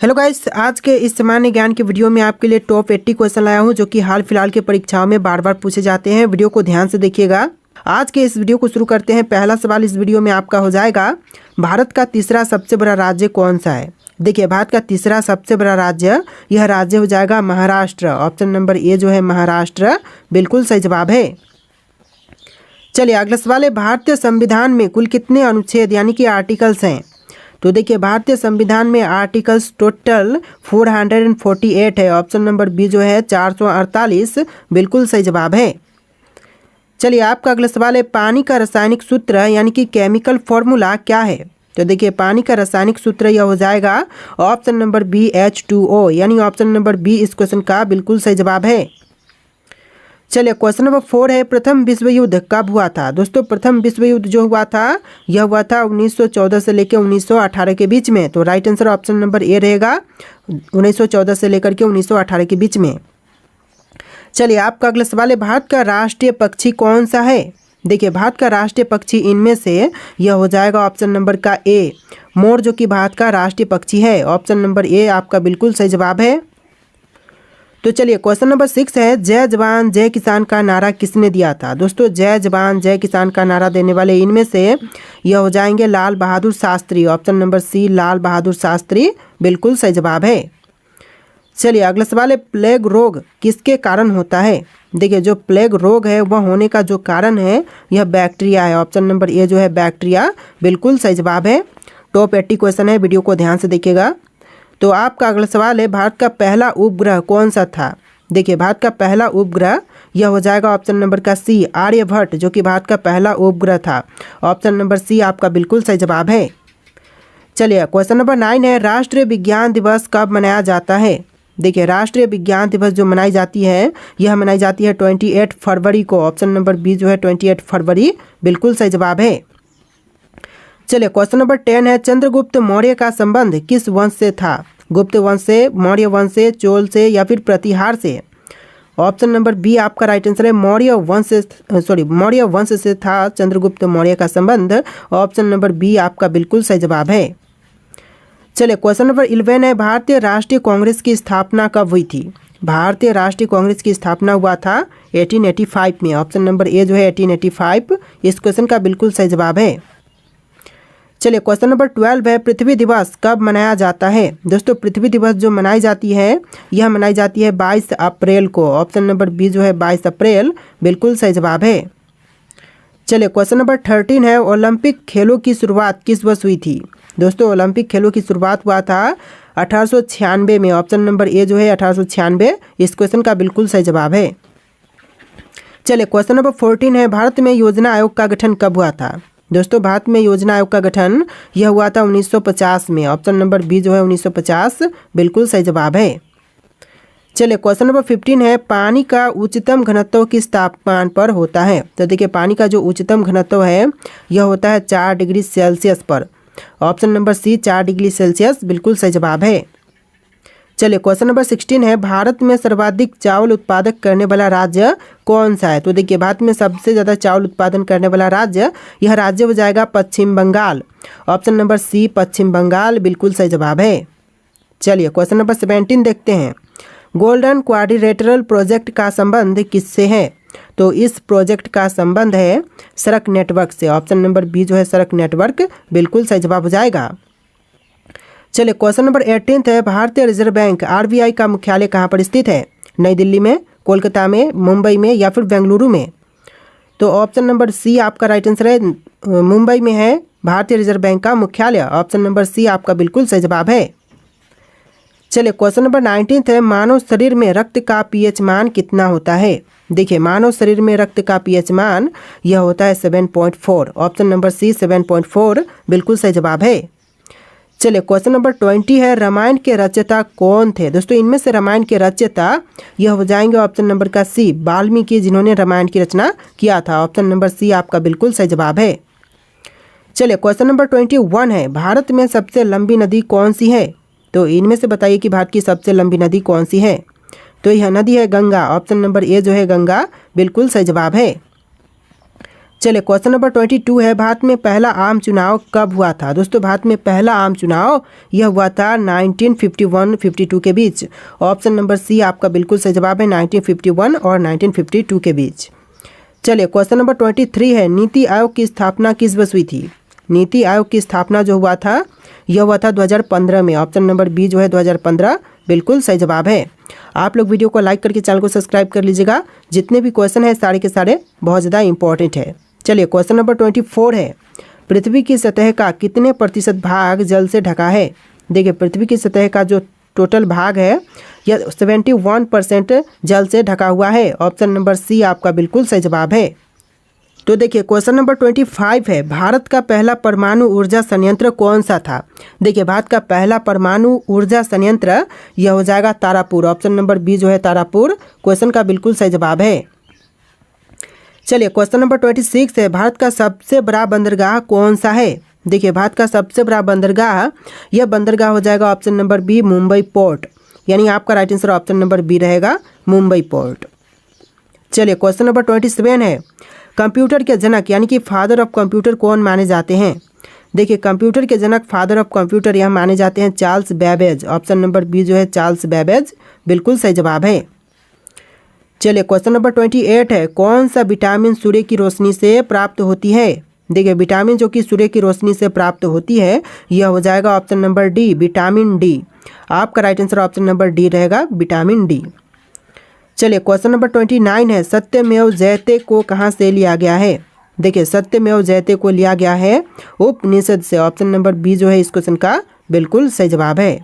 Hello guys, आज के इस सामान्य ज्ञान के वीडियो में आपके लिए टॉप 80 क्वेश्चन लाया हूं जो कि हाल फिलहाल के परीक्षाओं में बार बार पूछे जाते हैं। वीडियो को ध्यान से देखिएगा। आज के इस वीडियो को शुरू करते हैं। पहला सवाल इस वीडियो में आपका हो जाएगा, भारत का तीसरा सबसे बड़ा राज्य कौन सा है। देखिए, भारत का तीसरा सबसे बड़ा राज्य, यह राज्य हो जाएगा महाराष्ट्र। ऑप्शन नंबर ए जो है महाराष्ट्र, बिल्कुल सही जवाब है। चलिए अगला सवाल है, भारतीय संविधान में कुल कितने अनुच्छेद यानी कि आर्टिकल्स हैं। तो देखिए, भारतीय संविधान में आर्टिकल्स टोटल 448 है। ऑप्शन नंबर बी जो है 448, बिल्कुल सही जवाब है। चलिए आपका अगला सवाल है, पानी का रासायनिक सूत्र यानी कि केमिकल फॉर्मूला क्या है। तो देखिए, पानी का रासायनिक सूत्र यह हो जाएगा ऑप्शन नंबर बी H2O, यानी ऑप्शन नंबर बी इस क्वेश्चन का बिल्कुल सही जवाब है। चलिए क्वेश्चन नंबर 4 है, प्रथम विश्व युद्ध कब हुआ था। दोस्तों, प्रथम विश्व युद्ध जो हुआ था यह हुआ था 1914 से लेकर 1918 के बीच में। तो right answer option number A रहेगा, 1914 से लेकर के 1918 के बीच में। चलिए आपका अगला सवाल है, भारत का राष्ट्रीय पक्षी कौन सा है। देखिए, भारत का राष्ट्रीय पक्षी इनमें से यह हो जाएगा ऑप्शन नंबर का ए, मोर, जो कि भारत का राष्ट्रीय पक्षी है। ऑप्शन नंबर ए आपका बिल्कुल सही जवाब है। तो चलिए क्वेश्चन नंबर 6 है, जय जवान जय किसान का नारा किसने दिया था। दोस्तों, जय जवान जय किसान का नारा देने वाले इनमें से यह हो जाएंगे लाल बहादुर शास्त्री। ऑप्शन नंबर सी लाल बहादुर शास्त्री, बिल्कुल सही जवाब है। चलिए अगला सवाल है, प्लेग रोग किसके कारण होता है। देखिए, जो प्लेग रोग है वह होने का जो कारण है यह बैक्टीरिया है। ऑप्शन नंबर ए जो है बैक्टीरिया, बिल्कुल सही जवाब है। टॉप 80 क्वेश्चन है, वीडियो को ध्यान से देखिएगा। तो आपका अगला सवाल है, भारत का पहला उपग्रह कौन सा था। देखिए, भारत का पहला उपग्रह यह हो जाएगा ऑप्शन नंबर का सी आर्यभट्ट, जो कि भारत का पहला उपग्रह था। ऑप्शन नंबर सी आपका बिल्कुल सही जवाब है। चलिए क्वेश्चन नंबर 9 है, राष्ट्रीय विज्ञान दिवस कब मनाया जाता है। देखिए, राष्ट्रीय विज्ञान दिवस जो मनाई जाती है यह मनाई जाती है 28 फरवरी को। ऑप्शन नंबर बी जो है 28 फरवरी, बिल्कुल सही जवाब है। चलिए क्वेश्चन नंबर 10 है, चंद्रगुप्त मौर्य का संबंध किस वंश से था। गुप्त वंश से, मौर्य वंश से, चोल से या फिर प्रतिहार से। ऑप्शन नंबर बी आपका राइट आंसर है, मौर्य वंश से था चंद्रगुप्त मौर्य का संबंध। ऑप्शन नंबर बी आपका बिल्कुल सही जवाब है। चलिए क्वेश्चन नंबर 11 है, भारतीय राष्ट्रीय कांग्रेस की स्थापना कब हुई थी। भारतीय राष्ट्रीय कांग्रेस की स्थापना हुआ था 1885 में। ऑप्शन नंबर ए जो है 1885, इस क्वेश्चन का बिल्कुल सही जवाब है। चलिए क्वेश्चन नंबर 12 है, पृथ्वी दिवस कब मनाया जाता है। दोस्तों, पृथ्वी दिवस जो मनाई जाती है यह मनाई जाती है 22 अप्रैल को। ऑप्शन नंबर बी जो है 22 अप्रैल, बिल्कुल सही जवाब है। चलिए क्वेश्चन नंबर 13 है, ओलंपिक खेलों की शुरुआत किस वर्ष हुई थी। दोस्तों, ओलंपिक खेलों की शुरुआत हुआ था 1896 में। ऑप्शन नंबर ए जो है 1896, इस क्वेश्चन का बिल्कुल सही जवाब है। चलिए क्वेश्चन नंबर 14 है, भारत में योजना आयोग का गठन कब हुआ था। दोस्तों, भारत में योजना आयोग का गठन यह हुआ था 1950 में। ऑप्शन नंबर बी जो है 1950, बिल्कुल सही जवाब है। चलिए क्वेश्चन नंबर 15 है, पानी का उच्चतम घनत्व किस तापमान पर होता है। तो देखिए, पानी का जो उच्चतम घनत्व है यह होता है 4 डिग्री सेल्सियस पर। Option number C 4 degree Celsius, बिल्कुल सही जवाब है। चलिए क्वेश्चन नंबर 16 है, भारत में सर्वाधिक चावल उत्पादक करने वाला राज्य कौन सा है। तो देखिए, भारत में सबसे ज़्यादा चावल उत्पादन करने वाला राज्य, यह राज्य हो जाएगा पश्चिम बंगाल। ऑप्शन नंबर सी पश्चिम बंगाल, बिल्कुल सही जवाब है। चलिए क्वेश्चन नंबर 17 देखते हैं, गोल्डन क्वाड्रिलेटरल प्रोजेक्ट का संबंध किससे है। तो इस प्रोजेक्ट का संबंध है सड़क नेटवर्क से। ऑप्शन नंबर बी जो है सड़क नेटवर्क, बिल्कुल सही जवाब हो जाएगा। चलिए क्वेश्चन नंबर 18 है, भारतीय रिजर्व बैंक RBI का मुख्यालय कहाँ पर स्थित है। नई दिल्ली में, कोलकाता में, मुंबई में या फिर बेंगलुरु में। तो ऑप्शन नंबर सी आपका राइट आंसर है, मुंबई में है भारतीय रिजर्व बैंक का मुख्यालय। ऑप्शन नंबर सी आपका बिल्कुल सही जवाब है। चलिए क्वेश्चन नंबर 19 है, मानव शरीर में रक्त का pH मान कितना होता है। देखिए, मानव शरीर में रक्त का pH मान यह होता है 7.4। ऑप्शन नंबर सी 7.4, बिल्कुल सही जवाब है। चलिए क्वेश्चन नंबर 20 है, रामायण के रचयिता कौन थे। दोस्तों, इनमें से रामायण के रचयिता यह हो जाएंगे ऑप्शन नंबर का सी वाल्मीकि, जिन्होंने रामायण की रचना किया था। ऑप्शन नंबर सी आपका बिल्कुल सही जवाब है। चलिए क्वेश्चन नंबर 21 है, भारत में सबसे लंबी नदी कौन सी है। तो इनमें से बताइए कि भारत की सबसे लंबी नदी कौन सी है। तो यह नदी है गंगा। ऑप्शन नंबर ए जो है गंगा, बिल्कुल सही जवाब है। चलिए क्वेश्चन नंबर 22 है, भारत में पहला आम चुनाव कब हुआ था? दोस्तों भारत में पहला आम चुनाव यह हुआ था 1951-52 के बीच। ऑप्शन नंबर सी आपका बिल्कुल सही जवाब है, 1951 और 1952 के बीच। चलिए क्वेश्चन नंबर 23 है, नीति आयोग की स्थापना किस वर्ष हुई थी? नीति आयोग की स्थापना जो हुआ था यह हुआ था 2015 में। ऑप्शन नंबर बी जो है 2015 बिल्कुल सही जवाब है। आप लोग वीडियो को लाइक करके चैनल को सब्सक्राइब कर लीजिएगा। जितने भी क्वेश्चन है सारे के सारे बहुत ज़्यादा इंपॉर्टेंट है। चलिए क्वेश्चन नंबर 24 है, पृथ्वी की सतह का कितने प्रतिशत भाग जल से ढका है? देखिए पृथ्वी की सतह का जो टोटल भाग है यह 71% जल से ढका हुआ है। ऑप्शन नंबर सी आपका बिल्कुल सही जवाब है। तो देखिए क्वेश्चन नंबर 25 है, भारत का पहला परमाणु ऊर्जा संयंत्र कौन सा था? देखिए भारत का पहला परमाणु ऊर्जा संयंत्र यह हो जाएगा तारापुर। ऑप्शन नंबर बी जो है तारापुर क्वेश्चन का बिल्कुल सही जवाब है। चलिए क्वेश्चन नंबर 26 है, भारत का सबसे बड़ा बंदरगाह कौन सा है? देखिए भारत का सबसे बड़ा बंदरगाह यह बंदरगाह हो जाएगा option number B Mumbai port, यानी आपका right answer option number B रहेगा मुंबई पोर्ट। चलिए क्वेश्चन नंबर 27 है, कंप्यूटर के जनक यानी कि फादर ऑफ कंप्यूटर कौन माने जाते हैं? देखिए कंप्यूटर के जनक फादर ऑफ कंप्यूटर यह माने जाते हैं Charles Babbage. Option number B जो है चार्ल्स बेबेज बिल्कुल सही जवाब है। चलिए क्वेश्चन नंबर 28 है, कौन सा विटामिन सूर्य की रोशनी से प्राप्त होती है? देखिए विटामिन जो कि सूर्य की रोशनी से प्राप्त होती है यह हो जाएगा option number D vitamin D. आपका right answer option number D रहेगा विटामिन डी। चलिए क्वेश्चन नंबर 29 है, सत्यमेव जयते को कहाँ से लिया गया है? देखिए सत्यमेव जयते को लिया गया है उपनिषद से। ऑप्शन नंबर बी जो है इस क्वेश्चन का बिल्कुल सही जवाब है।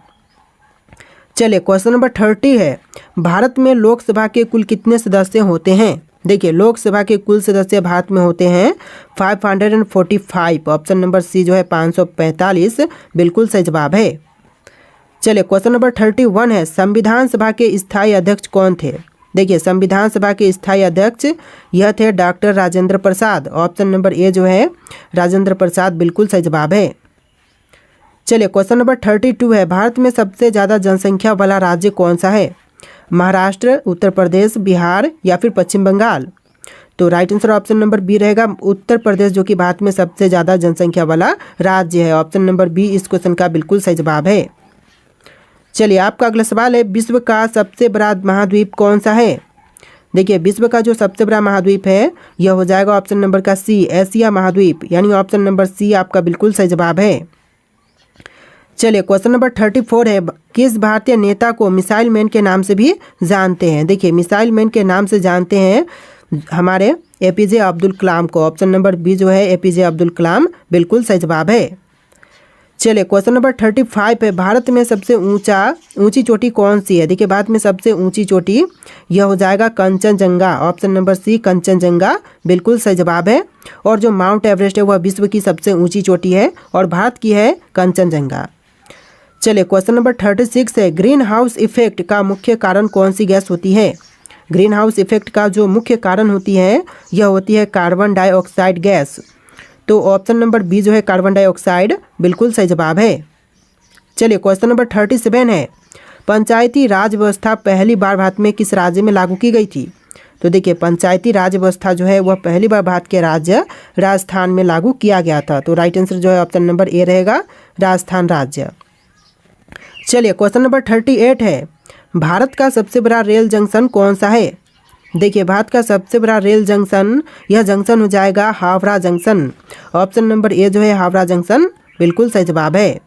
चलिए क्वेश्चन नंबर 30 है, भारत में लोकसभा के कुल कितने सदस्य होते हैं? देखिए लोकसभा के कुल सदस्य भारत में होते हैं 545। ऑप्शन नंबर सी जो है 545 बिल्कुल सही जवाब है। चलिए क्वेश्चन नंबर 31 है, संविधान सभा के स्थायी अध्यक्ष कौन थे? देखिए संविधान सभा के स्थायी अध्यक्ष यह थे doctor Rajendra Prasad. Option number A जो है राजेंद्र प्रसाद बिल्कुल सही जवाब है। चलिए क्वेश्चन नंबर 32 है, भारत में सबसे ज़्यादा जनसंख्या वाला राज्य कौन सा है? महाराष्ट्र, उत्तर प्रदेश, बिहार या फिर पश्चिम बंगाल? तो right answer option number B रहेगा उत्तर प्रदेश, जो कि भारत में सबसे ज़्यादा जनसंख्या वाला राज्य है। ऑप्शन नंबर बी इस क्वेश्चन का बिल्कुल सही जवाब है। चलिए आपका अगला सवाल है, विश्व का सबसे बड़ा महाद्वीप कौन सा है? देखिए विश्व का जो सबसे बड़ा महाद्वीप है यह हो जाएगा ऑप्शन नंबर का सी एशिया महाद्वीप, यानी ऑप्शन नंबर सी आपका बिल्कुल सही जवाब है। चलिए क्वेश्चन नंबर 34 है, किस भारतीय नेता को मिसाइल मैन के नाम से भी जानते हैं? देखिए मिसाइल मैन के नाम से जानते हैं हमारे एपीजे अब्दुल कलाम को। ऑप्शन नंबर बी जो है एपीजे अब्दुल कलाम बिल्कुल सही जवाब है। चलिए क्वेश्चन नंबर 35 है, भारत में सबसे ऊंची चोटी कौन सी है? देखिए भारत में सबसे ऊंची चोटी यह हो जाएगा Kanchenjunga. Option number C Kanchenjunga बिल्कुल सही जवाब है। और जो माउंट एवरेस्ट है वह विश्व की सबसे ऊंची चोटी है और भारत की है कंचनजंगा। चलिए क्वेश्चन नंबर 36 है, ग्रीन हाउस इफेक्ट का मुख्य कारण कौन सी गैस होती है? ग्रीन हाउस इफेक्ट का जो मुख्य कारण होती है यह होती है कार्बन डाइऑक्साइड गैस। तो ऑप्शन नंबर बी जो है कार्बन डाइऑक्साइड बिल्कुल सही जवाब है। चलिए क्वेश्चन नंबर 37 है, पंचायती राज व्यवस्था पहली बार भारत में किस राज्य में लागू की गई थी? तो देखिए पंचायती राज व्यवस्था जो है वह पहली बार भारत के राज्य राजस्थान में लागू किया गया था। तो राइट आंसर जो है ऑप्शन नंबर ए रहेगा राजस्थान राज्य। चलिए क्वेश्चन नंबर 38 है, भारत का सबसे बड़ा रेल जंक्शन कौन सा है? देखिए भारत का सबसे बड़ा रेल जंक्शन यह जंक्शन हो जाएगा Howrah junction. Option number A जो है हावड़ा जंक्शन बिल्कुल सही जवाब है।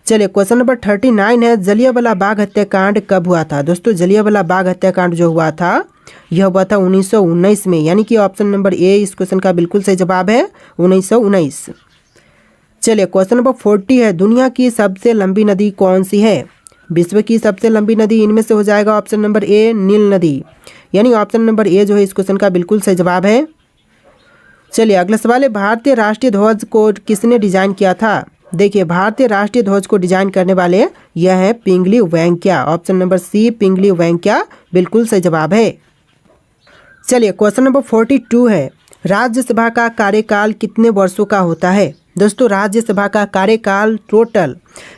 चलिए क्वेश्चन नंबर 39 है, जलियांवाला बाग हत्याकांड कब हुआ था? दोस्तों जलियांवाला बाग हत्याकांड जो हुआ था यह हुआ था 1919 में, यानी कि ऑप्शन नंबर ए इस क्वेश्चन का बिल्कुल सही जवाब है 1919। चलिए क्वेश्चन नंबर 40 है, दुनिया की सबसे लंबी नदी कौन सी है? विश्व की सबसे लंबी नदी इनमें से हो जाएगा ऑप्शन नंबर ए नील नदी, यानी ऑप्शन नंबर ए जो है इस क्वेश्चन का बिल्कुल सही जवाब है। चलिए अगला सवाल है, भारतीय राष्ट्रीय ध्वज को किसने डिजाइन किया था? देखिए भारतीय राष्ट्रीय ध्वज को डिजाइन करने वाले यह है पिंगली वेंकैया। ऑप्शन नंबर सी पिंगली वेंकैया बिल्कुल सही जवाब है। चलिए क्वेश्चन नंबर 42 है, राज्यसभा का कार्यकाल कितने वर्षों का होता है? दोस्तों राज्यसभा का कार्यकाल टोटल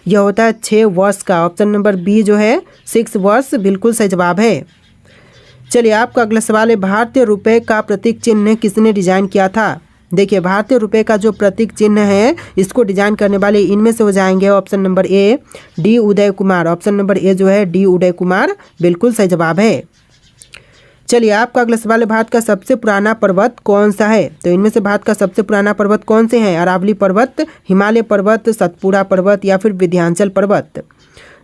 यह होता है 6 वर्ष का। ऑप्शन नंबर बी जो है 6 वर्ष बिल्कुल सही जवाब है। चलिए आपका अगला सवाल है, भारतीय रुपए का प्रतीक चिन्ह किसने डिजाइन किया था। देखिए भारतीय रुपए का जो प्रतीक चिन्ह है इसको डिजाइन करने वाले इनमें से हो जाएंगे option number A D Uday Kumar. Option number A जो है डी उदय कुमार बिल्कुल सही जवाब है। चलिए आपका अगला सवाल है, भारत का सबसे पुराना पर्वत कौन सा है। तो इनमें से भारत का सबसे पुराना पर्वत कौन से हैं, अरावली पर्वत, हिमालय पर्वत, सतपुड़ा पर्वत या फिर विंध्याचल पर्वत।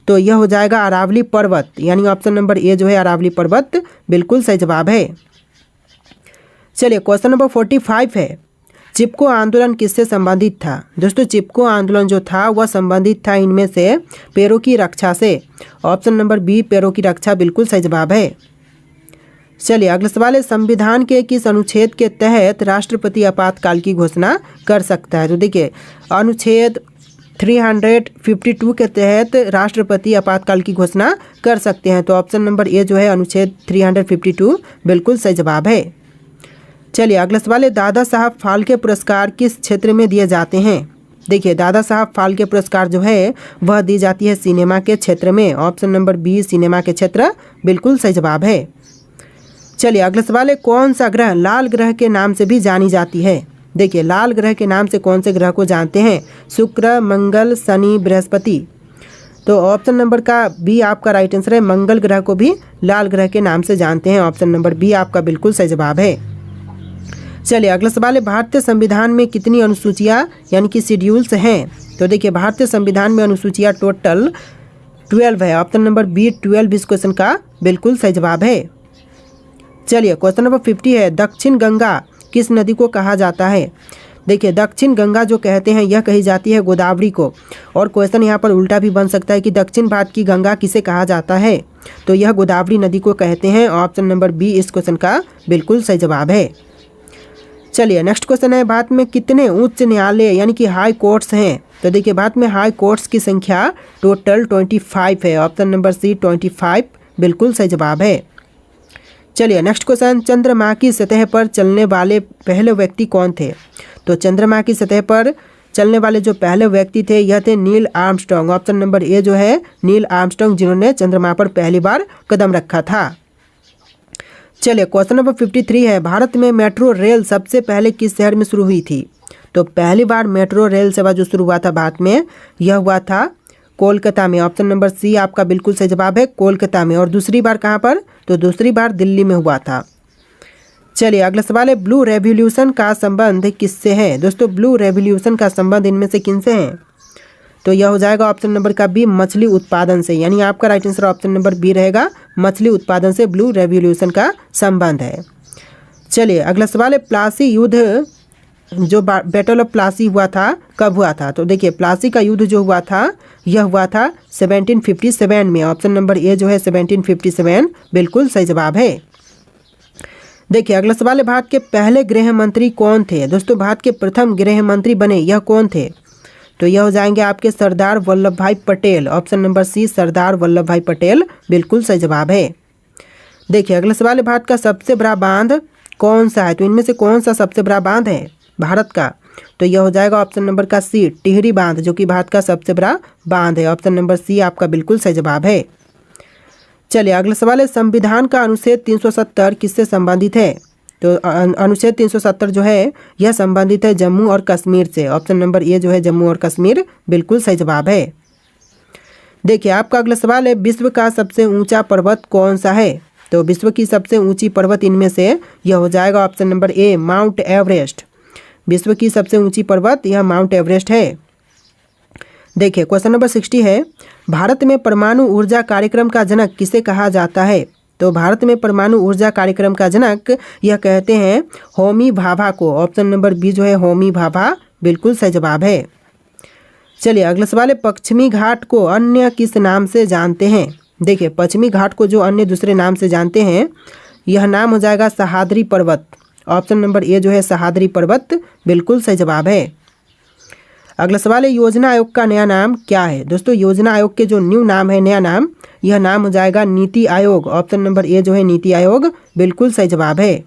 तो यह हो जाएगा अरावली पर्वत, यानी ऑप्शन नंबर ए जो है अरावली पर्वत बिल्कुल सही जवाब है। चलिए क्वेश्चन नंबर 45 है, चिपको आंदोलन किससे संबंधित था। दोस्तों चिपको आंदोलन जो था वह संबंधित था इनमें से पेड़ों की रक्षा से। ऑप्शन नंबर बी पेड़ों की रक्षा बिल्कुल सही जवाब है। चलिए अगला सवाल है, संविधान के किस अनुच्छेद के तहत राष्ट्रपति आपातकाल की घोषणा कर सकता है। तो देखिए अनुच्छेद 352 के तहत राष्ट्रपति आपातकाल की घोषणा कर सकते हैं। तो ऑप्शन नंबर ए जो है अनुच्छेद 352 बिल्कुल सही जवाब है। चलिए अगला सवाल है, दादा साहब फाल्के पुरस्कार किस क्षेत्र में दिए जाते हैं। देखिए दादा साहब फाल्के पुरस्कार जो है वह दी जाती है सिनेमा के क्षेत्र में। ऑप्शन नंबर बी सिनेमा के क्षेत्र बिल्कुल सही जवाब है। चलिए अगला सवाल है, कौन सा ग्रह लाल ग्रह के नाम से भी जानी जाती है। देखिए लाल ग्रह के नाम से कौन से ग्रह को जानते हैं, शुक्र, मंगल, शनि, बृहस्पति। तो ऑप्शन नंबर का बी आपका राइट आंसर है, मंगल ग्रह को भी लाल ग्रह के नाम से जानते हैं। ऑप्शन नंबर बी आपका बिल्कुल सही जवाब है। चलिए अगला सवाल है, भारतीय संविधान में कितनी अनुसूचियाँ यानी कि शेड्यूल्स हैं। तो देखिए भारतीय संविधान में अनुसूचियाँ टोटल 12 है। ऑप्शन नंबर बी 12 इस क्वेश्चन का बिल्कुल सही जवाब है। चलिए क्वेश्चन नंबर 50 है, दक्षिण गंगा किस नदी को कहा जाता है। देखिए दक्षिण गंगा जो कहते हैं यह कही जाती है गोदावरी को। और क्वेश्चन यहाँ पर उल्टा भी बन सकता है कि दक्षिण भारत की गंगा किसे कहा जाता है। तो यह गोदावरी नदी को कहते हैं। ऑप्शन नंबर बी इस क्वेश्चन का बिल्कुल सही जवाब है। चलिए नेक्स्ट क्वेश्चन है, भारत में कितने उच्च न्यायालय यानी कि हाई कोर्ट्स हैं। तो देखिए भारत में हाई कोर्ट्स की संख्या टोटल 25 है। ऑप्शन नंबर सी 25 बिल्कुल सही जवाब है। चलिए नेक्स्ट क्वेश्चन, चंद्रमा की सतह पर चलने वाले पहले व्यक्ति कौन थे। तो चंद्रमा की सतह पर चलने वाले जो पहले व्यक्ति थे यह थे Neil Armstrong. Option number A जो है नील आर्मस्ट्रांग जिन्होंने चंद्रमा पर पहली बार कदम रखा था। चलिए क्वेश्चन नंबर 53 है, भारत में मेट्रो रेल सबसे पहले किस शहर में शुरू हुई थी। तो पहली बार मेट्रो रेल सेवा जो शुरू हुआ था भारत में यह हुआ था कोलकाता में। ऑप्शन नंबर सी आपका बिल्कुल सही जवाब है, कोलकाता में। और दूसरी बार कहाँ पर, तो दूसरी बार दिल्ली में हुआ था। चलिए अगला सवाल है, ब्लू रेवोल्यूशन का संबंध किससे है। दोस्तों ब्लू रेवोल्यूशन का संबंध इनमें से किनसे है। तो यह हो जाएगा ऑप्शन नंबर का बी मछली उत्पादन से, यानी आपका right answer option number B रहेगा, मछली उत्पादन से ब्लू रेवोल्यूशन का संबंध है। चलिए अगला सवाल है, प्लासी युद्ध जो बैटल ऑफ प्लासी हुआ था कब हुआ था। तो देखिए प्लासी का युद्ध जो हुआ था यह हुआ था 1757 में। ऑप्शन नंबर ए जो है 1757 बिल्कुल सही जवाब है। देखिए अगला सवाल है, भारत के पहले गृह मंत्री कौन थे। दोस्तों भारत के प्रथम गृह मंत्री बने यह कौन थे। तो यह हो जाएंगे आपके सरदार वल्लभ भाई पटेल। ऑप्शन नंबर सी सरदार वल्लभ भाई पटेल बिल्कुल सही जवाब है। देखिए अगला सवाल है, भारत का सबसे बड़ा बांध कौन सा है। तो इनमें से कौन सा सबसे बड़ा बांध है भारत का। तो यह हो जाएगा ऑप्शन नंबर का सी टिहरी बांध, जो कि भारत का सबसे बड़ा बांध है। ऑप्शन नंबर सी आपका बिल्कुल सही जवाब है। चलिए अगला सवाल है, संविधान का अनुच्छेद 370 किससे संबंधित है। तो अनुच्छेद 370 जो है यह संबंधित है जम्मू और कश्मीर से। ऑप्शन नंबर ए जो है जम्मू और कश्मीर बिल्कुल सही जवाब है। देखिए आपका अगला सवाल है, विश्व का सबसे ऊंचा पर्वत कौन सा है। तो विश्व की सबसे ऊंची पर्वत इनमें से यह हो जाएगा option number A mount Everest. विश्व की सबसे ऊंची पर्वत यह माउंट एवरेस्ट है। देखिए क्वेश्चन नंबर 60 है, भारत में परमाणु ऊर्जा कार्यक्रम का जनक किसे कहा जाता है। तो भारत में परमाणु ऊर्जा कार्यक्रम का जनक यह कहते हैं होमी भाभा को। ऑप्शन नंबर बी जो है होमी भाभा बिल्कुल सही जवाब है। चलिए अगला सवाल है, पश्चिमी घाट को अन्य किस नाम से जानते हैं। देखिए पश्चिमी घाट को जो अन्य दूसरे नाम से जानते हैं यह नाम हो जाएगा सह्याद्री पर्वत। ऑप्शन नंबर ए जो है सह्याद्री पर्वत बिल्कुल सही जवाब है। अगला सवाल है, योजना आयोग का नया नाम क्या है। दोस्तों योजना आयोग के जो न्यू नाम है नया नाम यह नाम हो जाएगा NITI Aayog. Option number A जो है नीति आयोग बिल्कुल सही जवाब है।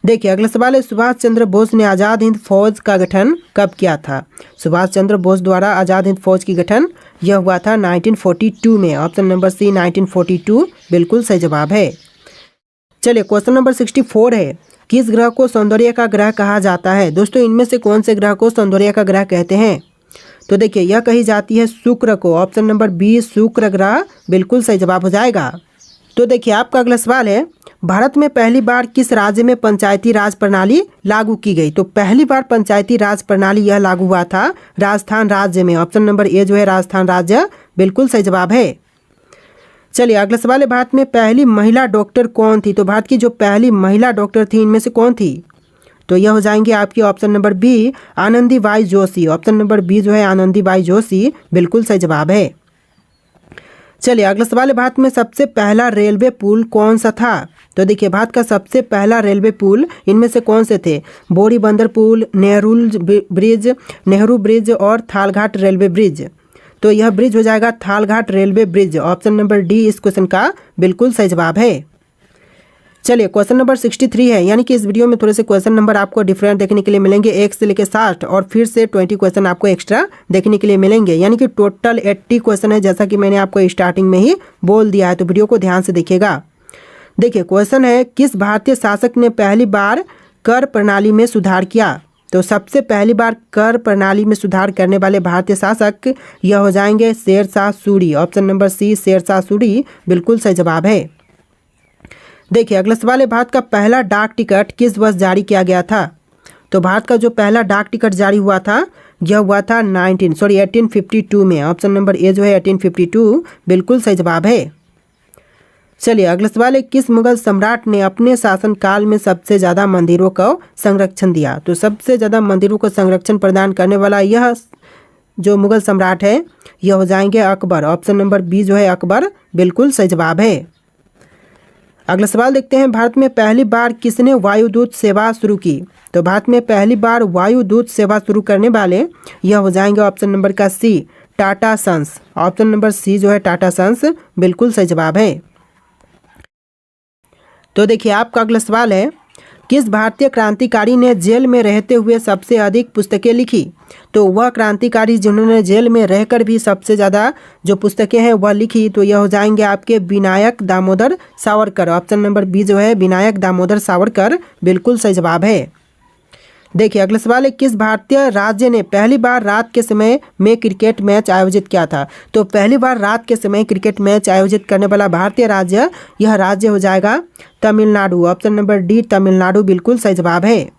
देखिए अगला सवाल है, सुभाष चंद्र बोस ने आज़ाद हिंद फौज का गठन कब किया था। सुभाष चंद्र बोस द्वारा आज़ाद हिंद फौज की गठन यह हुआ था 1942 में। ऑप्शन नंबर सी 1942 बिल्कुल सही जवाब है। चलिए क्वेश्चन नंबर 64 है, किस ग्रह को सौंदर्य का ग्रह कहा जाता है। दोस्तों इनमें से कौन से ग्रह को सौंदर्य का ग्रह कहते हैं। तो देखिए यह कही जाती है शुक्र को। ऑप्शन नंबर बी शुक्र ग्रह बिल्कुल सही जवाब हो जाएगा। तो देखिए आपका अगला सवाल है, भारत में पहली बार किस राज्य में पंचायती राज प्रणाली लागू की गई। तो पहली बार पंचायती राज प्रणाली यह लागू हुआ था राजस्थान राज्य में। ऑप्शन नंबर ए जो है राजस्थान राज्य बिल्कुल सही जवाब है। चलिए अगला सवाल है, भारत में पहली महिला डॉक्टर कौन थी। तो भारत की जो पहली महिला डॉक्टर थी इनमें से कौन थी। तो यह हो जाएंगे आपकी option number B Anandibai Joshi. Option number B जो है आनंदीबाई जोशी बिल्कुल सही जवाब है। चलिए अगला सवाल है, भारत में सबसे पहला रेलवे पुल कौन सा था। तो देखिए भारत का सबसे पहला रेलवे पुल इनमें से कौन से थे। बोरी बंदर पुल, नेहरू ब्रिज और थालघाट रेलवे ब्रिज। तो यह ब्रिज हो जाएगा Thalghat railway bridge. Option number D इस क्वेश्चन का बिल्कुल सही जवाब है। चलिए क्वेश्चन नंबर 63 है, यानी कि इस वीडियो में थोड़े से क्वेश्चन नंबर आपको डिफरेंट देखने के लिए मिलेंगे। 1 से लेकर 60 और फिर से 20 क्वेश्चन आपको एक्स्ट्रा देखने के लिए मिलेंगे, यानी कि टोटल 80 क्वेश्चन है, जैसा कि मैंने आपको स्टार्टिंग में ही बोल दिया है। तो वीडियो को ध्यान से देखिएगा। देखिए क्वेश्चन है, किस भारतीय शासक ने पहली बार कर प्रणाली में सुधार किया। तो सबसे पहली बार कर प्रणाली में सुधार करने वाले भारतीय शासक यह हो जाएंगे Sher Shah Suri. Option number C Sher Shah Suri बिल्कुल सही जवाब है। देखिए अगला सवाल है, भारत का पहला डाक टिकट किस वर्ष जारी किया गया था। तो भारत का जो पहला डाक टिकट जारी हुआ था यह हुआ था 1852 में। ऑप्शन नंबर ए जो है 1852 बिल्कुल सही जवाब है। चलिए अगला सवाल है, किस मुगल सम्राट ने अपने शासनकाल में सबसे ज़्यादा मंदिरों को संरक्षण दिया। तो सबसे ज़्यादा मंदिरों को संरक्षण प्रदान करने वाला यह जो मुगल सम्राट है यह हो जाएंगे अकबर। ऑप्शन नंबर बी जो है अकबर बिल्कुल सही जवाब है। अगला सवाल देखते हैं, भारत में पहली बार किसने वायुदूत सेवा शुरू की। तो भारत में पहली बार वायुदूत सेवा शुरू करने वाले यह हो जाएंगे ऑप्शन नंबर का C Tata Sons. Option number C जो है टाटा सन्स बिल्कुल सही जवाब है। तो देखिए आपका अगला सवाल है, किस भारतीय क्रांतिकारी ने जेल में रहते हुए सबसे अधिक पुस्तकें लिखी। तो वह क्रांतिकारी जिन्होंने जेल में रहकर भी सबसे ज़्यादा जो पुस्तकें हैं वह लिखी, तो यह हो जाएंगे आपके Vinayak Damodar Savarkar. Option number B जो है विनायक दामोदर सावरकर बिल्कुल सही जवाब है। देखिए अगला सवाल है, किस भारतीय राज्य ने पहली बार रात के समय में क्रिकेट मैच आयोजित किया था। तो पहली बार रात के समय क्रिकेट मैच आयोजित करने वाला भारतीय राज्य यह राज्य हो जाएगा Tamil Nadu. Option number D Tamil Nadu बिल्कुल सही जवाब है।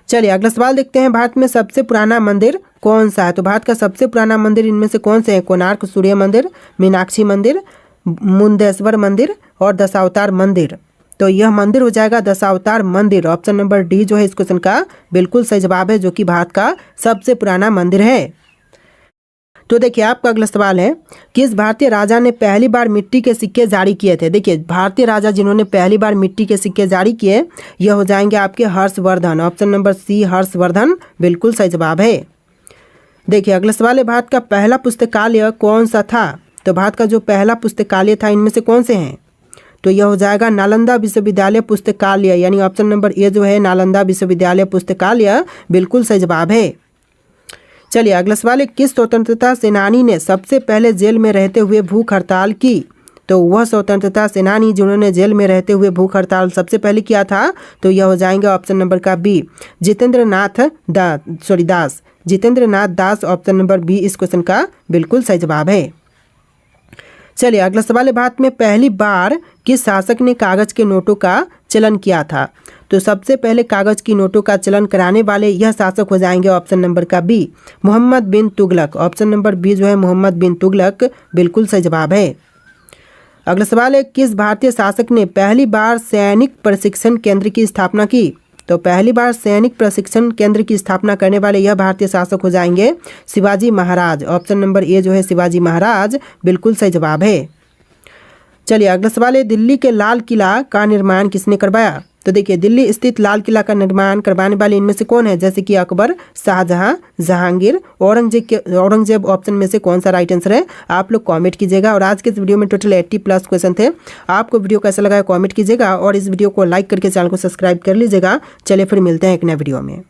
चलिए अगला सवाल देखते हैं, भारत में सबसे पुराना मंदिर कौन सा है। तो भारत का सबसे पुराना मंदिर इनमें से कौन से हैं। कोणार्क सूर्य मंदिर, मीनाक्षी मंदिर, मुंदेश्वर मंदिर और दशावतार मंदिर। तो यह मंदिर हो जाएगा दशावतार मंदिर। ऑप्शन नंबर डी जो है इस क्वेश्चन का बिल्कुल सही जवाब है, जो कि भारत का सबसे पुराना मंदिर है। तो देखिए आपका अगला सवाल है, किस भारतीय राजा ने पहली बार मिट्टी के सिक्के जारी किए थे। देखिए भारतीय राजा जिन्होंने पहली बार मिट्टी के सिक्के जारी किए यह हो जाएंगे आपके Harshavardhan. Option number C Harshavardhan बिल्कुल सही जवाब है। देखिए अगला सवाल है, भारत का पहला पुस्तकालय कौन सा था। तो भारत का जो पहला पुस्तकालय था इनमें से कौन से हैं। तो यह हो जाएगा नालंदा विश्वविद्यालय पुस्तकालय, यानी ऑप्शन नंबर ए जो है नालंदा विश्वविद्यालय पुस्तकालय बिल्कुल सही जवाब है। चलिए अगला सवाल है, किस स्वतंत्रता सेनानी ने सबसे पहले जेल में रहते हुए भूख हड़ताल की। तो वह स्वतंत्रता सेनानी जिन्होंने जेल में रहते हुए भूख हड़ताल सबसे पहले किया था तो यह हो जाएंगे ऑप्शन नंबर का बी जितेंद्र नाथ दास। ऑप्शन नंबर बी इस क्वेश्चन का बिल्कुल सही जवाब है। चलिए अगला सवाल है, भारत में पहली बार किस शासक ने कागज के नोटों का चलन किया था। तो सबसे पहले कागज की नोटों का चलन कराने वाले यह शासक हो जाएंगे ऑप्शन नंबर का बी मोहम्मद बिन तुगलक। ऑप्शन नंबर बी जो है मोहम्मद बिन तुगलक बिल्कुल सही जवाब है। अगला सवाल है, किस भारतीय शासक ने पहली बार सैनिक प्रशिक्षण केंद्र की स्थापना की। तो पहली बार सैनिक प्रशिक्षण केंद्र की स्थापना करने वाले यह भारतीय शासक हो जाएंगे Shivaji Maharaj. Option number A जो है शिवाजी महाराज बिल्कुल सही जवाब है। चलिए अगला सवाल है, दिल्ली के लाल किला का निर्माण किसने करवाया। तो देखिए दिल्ली स्थित लाल किला का निर्माण करवाने वाले इनमें से कौन है, जैसे कि अकबर, शाहजहां, जहांगीर, औरंगजेब। ऑप्शन में से कौन सा राइट आंसर है आप लोग कमेंट कीजिएगा। और आज के इस वीडियो में टोटल 80+ क्वेश्चन थे। आपको वीडियो कैसा लगा कमेंट कीजिएगा और इस वीडियो को लाइक करके चैनल को सब्सक्राइब कर लीजिएगा। चलिए फिर मिलते हैं एक नए वीडियो में।